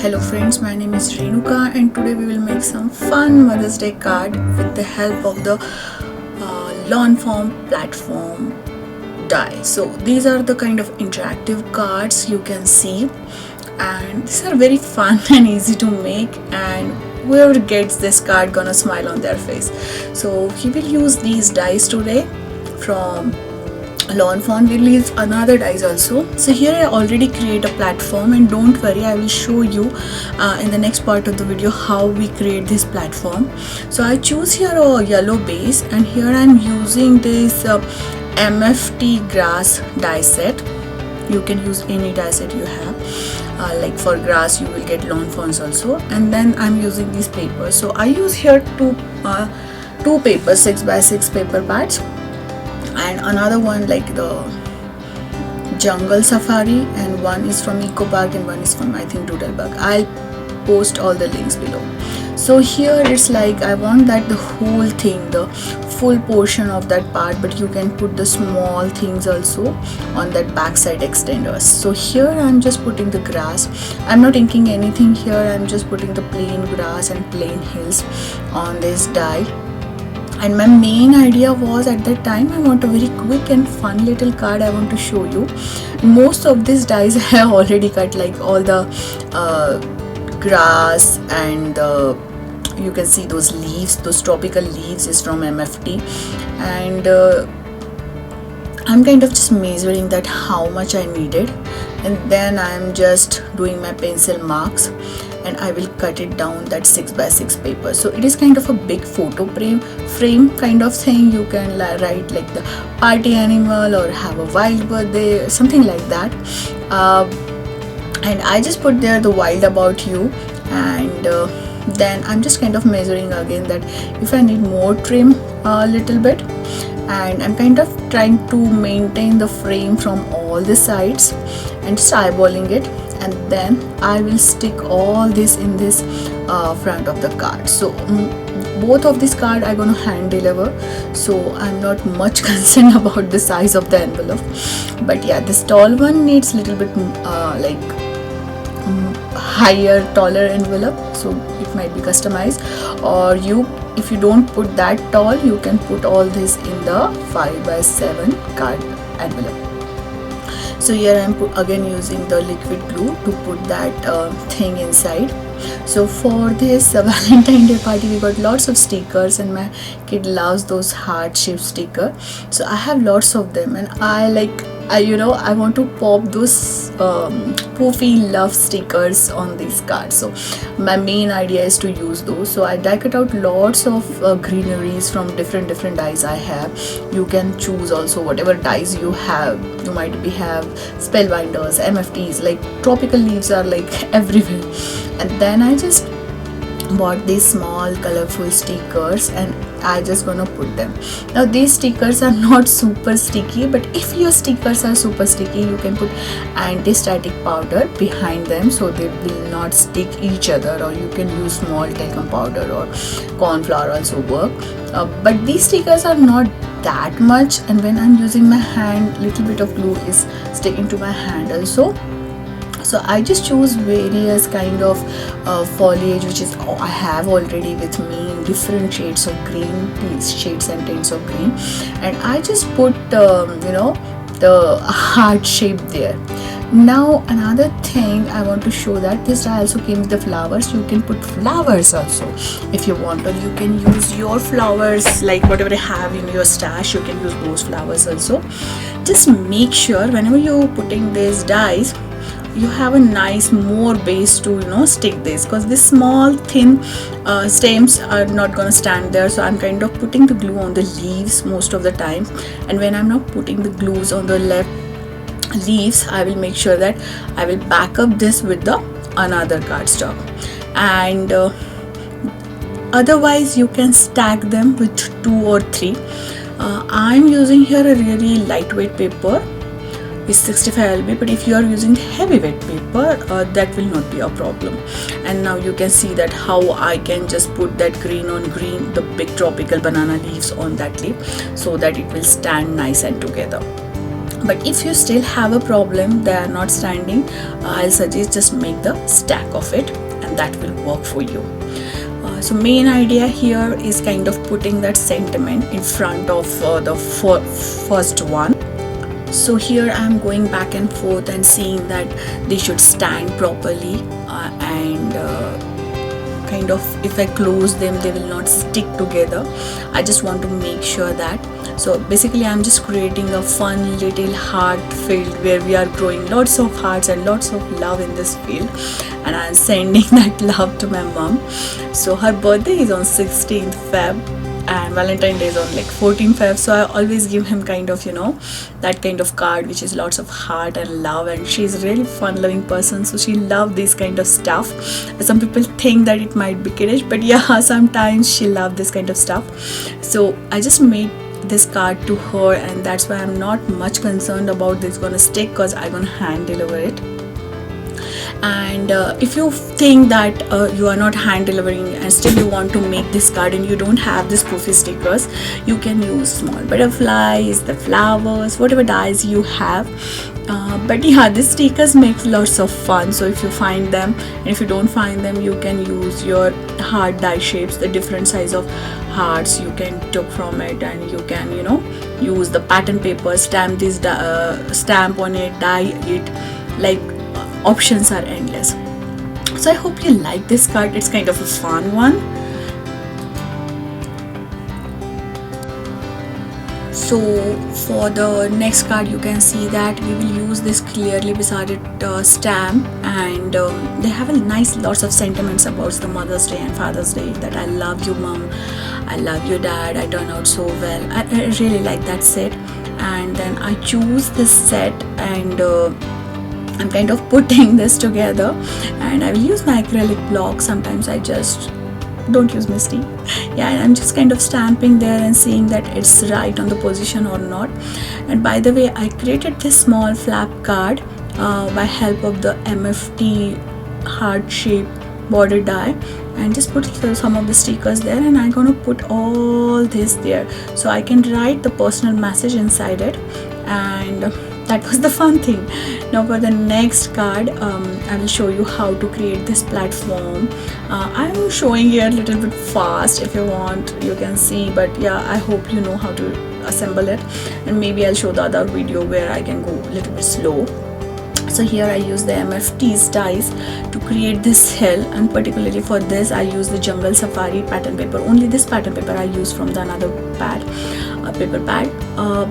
Hello friends, my name is Renuka and today we will make some fun Mother's Day card with the help of the lawn form platform die. So these are the kind of interactive cards you can see, and these are very fun and easy to make, and whoever gets this card gonna smile on their face. So we will use these dies today from lawn fawn. We'll use another dies also. So here I already create a platform, and don't worry, I will show you in the next part of the video how we create this platform. So I choose here a yellow base, and here I'm using this MFT grass die set. You can use any die set you have, like for grass you will get lawn fawns also. And then I'm using these papers. So I use here two papers, 6x6 paper pads, and another one like the jungle safari, and one is from Eco Park and one is from I think Doodlebug. I'll post all the links below. So here it's like I want that the whole thing, the full portion of that part, but you can put the small things also on that backside extenders. So here I'm just putting the grass. I'm not inking anything here. I'm just putting the plain grass and plain hills on this die. And my main idea was at that time I want a very quick and fun little card I want to show you. Most of these dies I have already cut, like all the grass, and you can see those leaves, those tropical leaves is from MFT. And I'm kind of just measuring that how much I needed, and then I'm just doing my pencil marks, and I will cut it down that 6x6 paper. So it is kind of a big photo frame kind of thing. You can write like the party animal or have a wild birthday, something like that. And I just put there the wild about you, and then I'm just kind of measuring again that if I need more trim a little bit, and I'm kind of trying to maintain the frame from all the sides and just eyeballing it. And then I will stick all this in this front of the card. So both of this card I'm gonna hand deliver, so I'm not much concerned about the size of the envelope. But yeah, this tall one needs a little bit like higher, taller envelope, so it might be customized. Or if you don't put that tall, you can put all this in the 5x7 card envelope. So here I'm again using the liquid glue to put that thing inside. So for this Valentine Day party, we got lots of stickers, and my kid loves those heart-shaped stickers. So I have lots of them, and I want to pop those poofy love stickers on these cards. So my main idea is to use those. So I cut out lots of greeneries from different dies I have. You can choose also whatever dies you have. You might have spellbinders, MFTs, like tropical leaves are like everywhere. And then I just bought these small colorful stickers, and I just gonna put them. Now these stickers are not super sticky, but if your stickers are super sticky, you can put anti-static powder behind them so they will not stick each other, or you can use small talcum powder or corn flour also work. But these stickers are not that much, and when I'm using my hand, little bit of glue is sticking to my hand also. So I just choose various kind of foliage which is I have already with me in different shades of green, these shades and tints of green, and I just put the heart shape there. Now another thing I want to show, that this die also came with the flowers. You can put flowers also if you want, or you can use your flowers like whatever you have in your stash. You can use those flowers also. Just make sure whenever you're putting these dies, you have a nice more base to stick this, because this small thin stems are not gonna stand there. So I'm kind of putting the glue on the leaves most of the time, and when I'm not putting the glues on the left leaves, I will make sure that I will back up this with the another cardstock. And otherwise you can stack them with 2 or 3. I'm using here a really lightweight paper, is 65 lb, but if you are using heavyweight paper, that will not be a problem. And now you can see that how I can just put that green on green, the big tropical banana leaves on that leaf, so that it will stand nice and together. But if you still have a problem, they are not standing, I'll suggest just make the stack of it, and that will work for you. So main idea here is kind of putting that sentiment in front of the first one. So here I'm going back and forth and seeing that they should stand properly, and kind of if I close them they will not stick together. I just want to make sure that. So basically I'm just creating a fun little heart field where we are growing lots of hearts and lots of love in this field, and I'm sending that love to my mom. So her birthday is on 16th Feb and Valentine Day is on like 14th Feb, so I always give him kind of, you know, that kind of card which is lots of heart and love, and she's a really fun loving person, so she loves this kind of stuff. Some people think that it might be kiddish, but yeah, sometimes she loves this kind of stuff. So I just made this card to her, and that's why I'm not much concerned about this gonna stick, because I'm gonna hand deliver it. And if you think that you are not hand delivering and still you want to make this card and you don't have this poofy stickers, you can use small butterflies, the flowers, whatever dies you have. But yeah, these stickers make lots of fun. So if you find them, and if you don't find them, you can use your heart die shapes, the different size of hearts you can took from it, and you can, you know, use the pattern paper, stamp this stamp on it, dye it, like options are endless. So I hope you like this card. It's kind of a fun one. So for the next card you can see that we will use this clearly beside it stamp, and they have a nice lots of sentiments about the Mother's Day and Father's Day, that I love you mom, I love you dad, I turned out so well. I really like that set. And then I choose this set, and I'm kind of putting this together, and I will use my acrylic block. Sometimes I just don't use Misty. Yeah, and I'm just kind of stamping there and seeing that it's right on the position or not. And by the way, I created this small flap card by help of the MFT heart shape border die, and just put some of the stickers there, and I'm gonna put all this there so I can write the personal message inside it. And that was the fun thing. Now for the next card, I will show you how to create this platform. I'm showing here a little bit fast. If you want you can see, but yeah, I hope you know how to assemble it, and maybe I'll show the other video where I can go a little bit slow. So here I use the MFT's dies to create this hill, and particularly for this I use the Jungle Safari pattern paper. Only this pattern paper I use from the another pad, paper pad.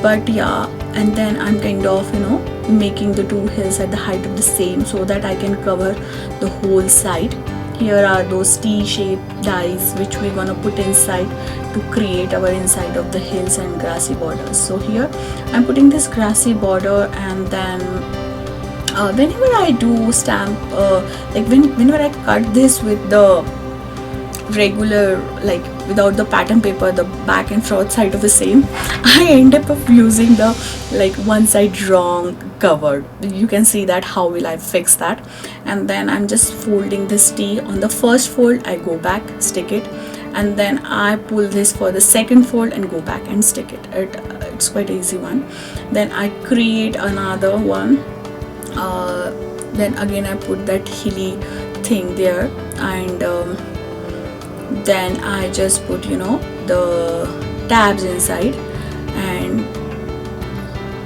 But yeah, and then I'm kind of, you know, making the two hills at the height of the same so that I can cover the whole side. Here are those T-shaped dies which we're gonna put inside to create our inside of the hills and grassy borders. So here I'm putting this grassy border, and then whenever I do stamp, like whenever I cut this with the regular, like without the pattern paper, the back and front side of the same, I end up of using the like one side wrong covered. You can see that how will I fix that. And then I'm just folding this T. On the first fold I go back, stick it, and then I pull this for the second fold and go back and stick it. It's quite an easy one. Then I create another one. Then again I put that hilly thing there, and then I just put, you know, the tabs inside and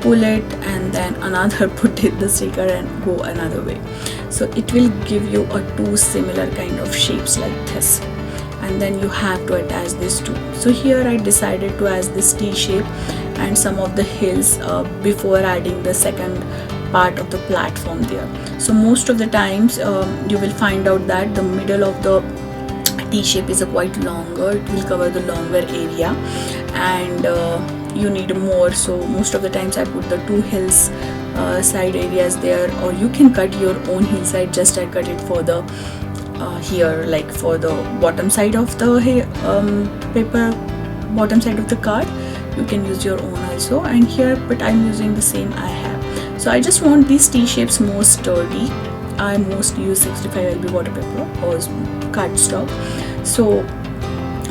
pull it, and then another put it the sticker and go another way. So it will give you a two similar kind of shapes like this, and then you have to attach this too. So here I decided to add this T shape and some of the hills before adding the second part of the platform there. So most of the times you will find out that the middle of the T shape is a quite longer, it will cover the longer area, and you need more. So most of the times I put the two hills side areas there, or you can cut your own hillside. Just I cut it for the here, like for the bottom side of the paper, bottom side of the card. You can use your own also, and here but I'm using the same I have. So I just want these T shapes more sturdy. I mostly use 65 LB water paper or cardstock. So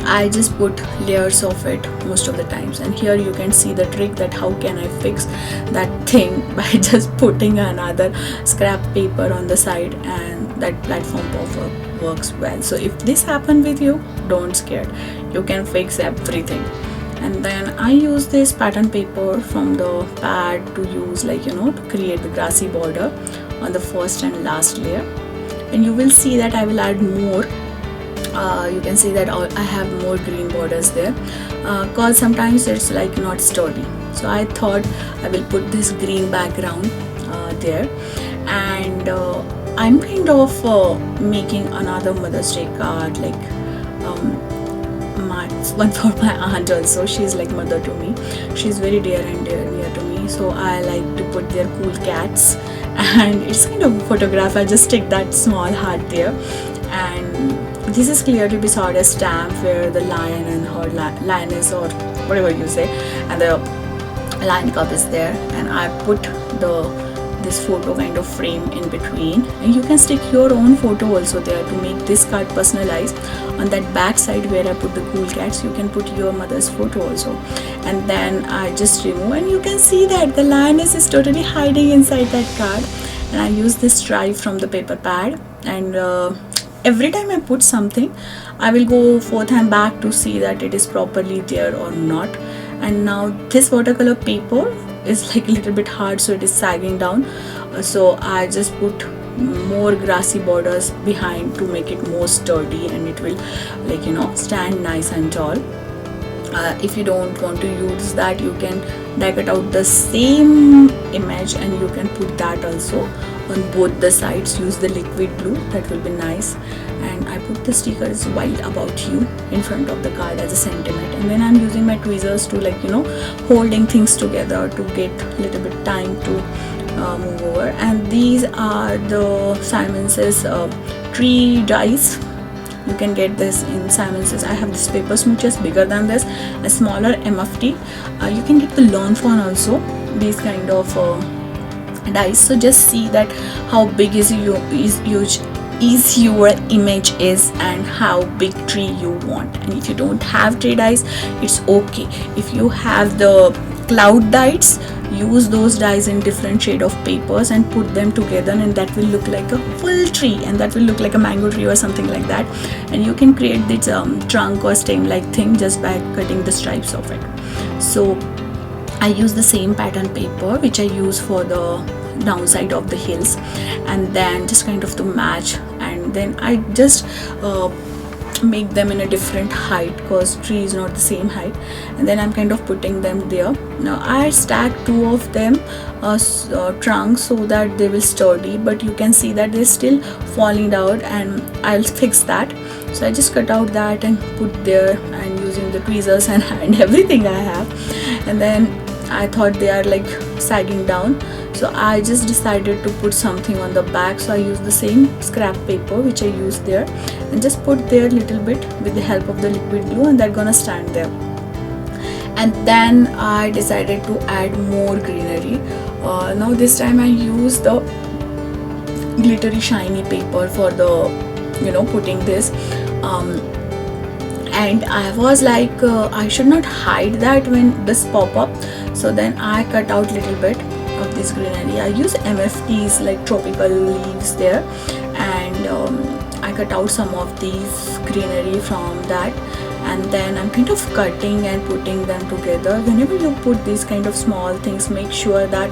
I just put layers of it most of the times. And here you can see the trick that how can I fix that thing by just putting another scrap paper on the side, and that platform pop-up works well. So if this happened with you, don't scare, you can fix everything. And then I use this pattern paper from the pad to use, like, to create the grassy border on the first and last layer. And you will see that I will add more. You can see that I have more green borders there, cause sometimes it's like not sturdy. So I thought I will put this green background there. And I'm kind of making another Mother's Day card, like one for my aunt also. She's like mother to me, she's very dear and near to me, so I like to put their cool cats. And it's kind of a photograph, I just stick that small heart there. And this is clearly beside a stamp where the lion and her lioness, or whatever you say, and the lion cub is there. And I put this photo kind of frame in between, and you can stick your own photo also there to make this card personalized. On that back side where I put the cool cats, you can put your mother's photo also. And then I just remove, and you can see that the lioness is totally hiding inside that card. And I use this stripe from the paper pad, and every time I put something, I will go forth and back to see that it is properly there or not. And now this watercolor paper is like a little bit hard, so it is sagging down. So I just put more grassy borders behind to make it more sturdy, and it will, like, stand nice and tall. If you don't want to use that, you can die cut out the same image, and you can put that also on both the sides. Use the liquid glue, that will be nice. And I put the stickers "Wild About You" in front of the card as a sentiment. And then I'm using my tweezers to, like, holding things together to get a little bit time to move over. And these are the Simons's tree dies. You can get this in Simons's. I have this paper smooches bigger than this, a smaller MFT. You can get the lawn fawn also, these kind of dies. So just see that how big is your image is, and how big tree you want. And if you don't have tree dies, it's okay. If you have the cloud dies, use those dies in different shade of papers and put them together, and that will look like a full tree, and that will look like a mango tree or something like that. And you can create this trunk or stem like thing just by cutting the stripes of it. So I use the same pattern paper which I use for the downside of the hills, and then just kind of to match. And then I just make them in a different height, because tree is not the same height. And then I'm kind of putting them there. Now I stack two of them trunks so that they will sturdy, but you can see that they're still falling down, and I'll fix that. So I just cut out that and put there, and using the tweezers and everything I have. And then I thought they are like sagging down, so I just decided to put something on the back. So I used the same scrap paper which I used there, and just put there a little bit with the help of the liquid glue, and that's gonna stand there. And then I decided to add more greenery. Now this time I used the glittery shiny paper for the putting this, and I was like I should not hide that when this pop up. So then I cut out little bit of this greenery. I use MFTs, like tropical leaves there, and I cut out some of these greenery from that. And then I'm kind of cutting and putting them together. Whenever you put these kind of small things, make sure that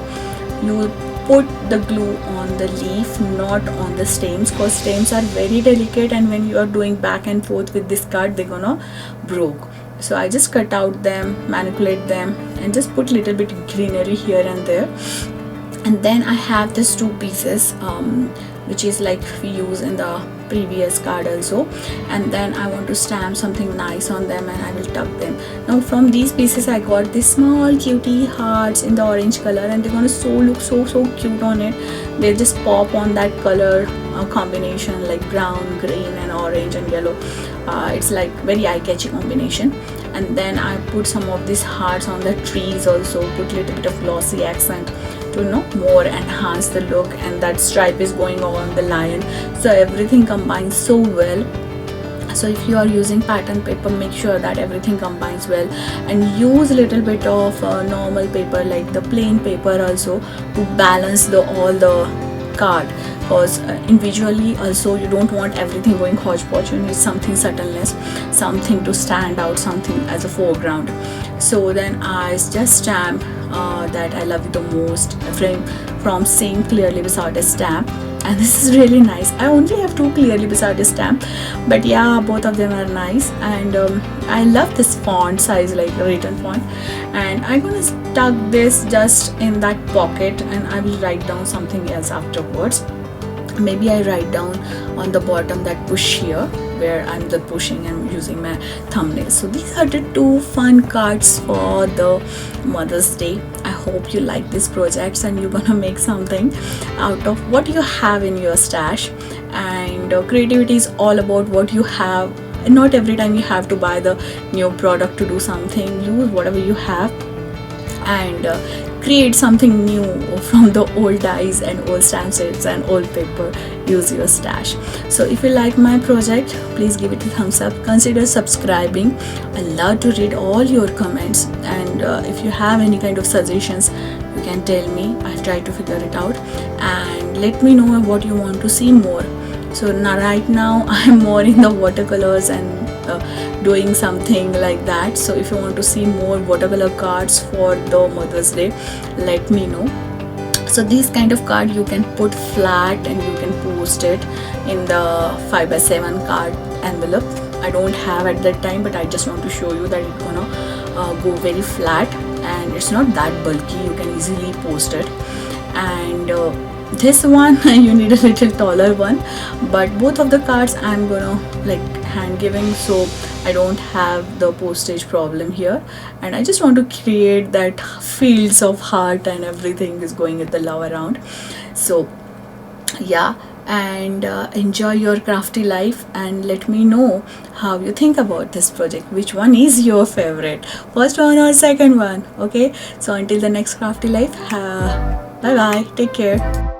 you put the glue on the leaf, not on the stems, because stems are very delicate, and when you are doing back and forth with this card, they're gonna broke. So I just cut out them, manipulate them, and just put little bit greenery here and there. And then I have this two pieces which is like we use in the previous card also, and then I want to stamp something nice on them, and I will tuck them. Now from these pieces I got these small cutie hearts in the orange color, and they're gonna look so cute on it. They just pop on that color combination, like brown, green and orange and yellow. It's like very eye-catchy combination. And then I put some of these hearts on the trees also, put little bit of glossy accent to more enhance the look, and that stripe is going on the lion, so everything combines so well. So if you are using pattern paper, make sure that everything combines well, and use a little bit of normal paper like the plain paper also to balance the all the card, because individually also you don't want everything going hodgepodge. You need something subtleness, something to stand out, something as a foreground. So then I just stamp that I love you the most from Sing Clearly Beside a Stamp, and this is really nice. I only have two Clearly Beside a Stamp, but yeah, both of them are nice, and I love this font size, like written font. And I'm gonna stuck this just in that pocket, and I will write down something else afterwards. Maybe I write down on the bottom that push here, where I'm the pushing and using my thumbnail. So these are the two fun cards for the Mother's Day. I hope you like these projects and you're gonna make something out of what you have in your stash. And creativity is all about what you have. Not every time you have to buy the new product to do something. Use whatever you have and create something new from the old dies and old stamp sets and old paper. Use your stash. So if you like my project, please give it a thumbs up. Consider subscribing. I love to read all your comments, and if you have any kind of suggestions, you can tell me. I'll try to figure it out, and let me know what you want to see more. So now right now I'm more in the watercolors and doing something like that. So if you want to see more watercolor cards for the Mother's Day, let me know. So this kind of card you can put flat and you can post it in the 5x7 card envelope. I don't have at that time, but I just want to show you that it's gonna go very flat and it's not that bulky. You can easily post it. And this one you need a little taller one, but both of the cards I'm gonna like hand giving, so I don't have the postage problem here. And I just want to create that fields of heart and everything is going with the love around. So yeah, and enjoy your crafty life, and let me know how you think about this project. Which one is your favorite, first one or second one? Okay, so until the next crafty life, bye bye, take care.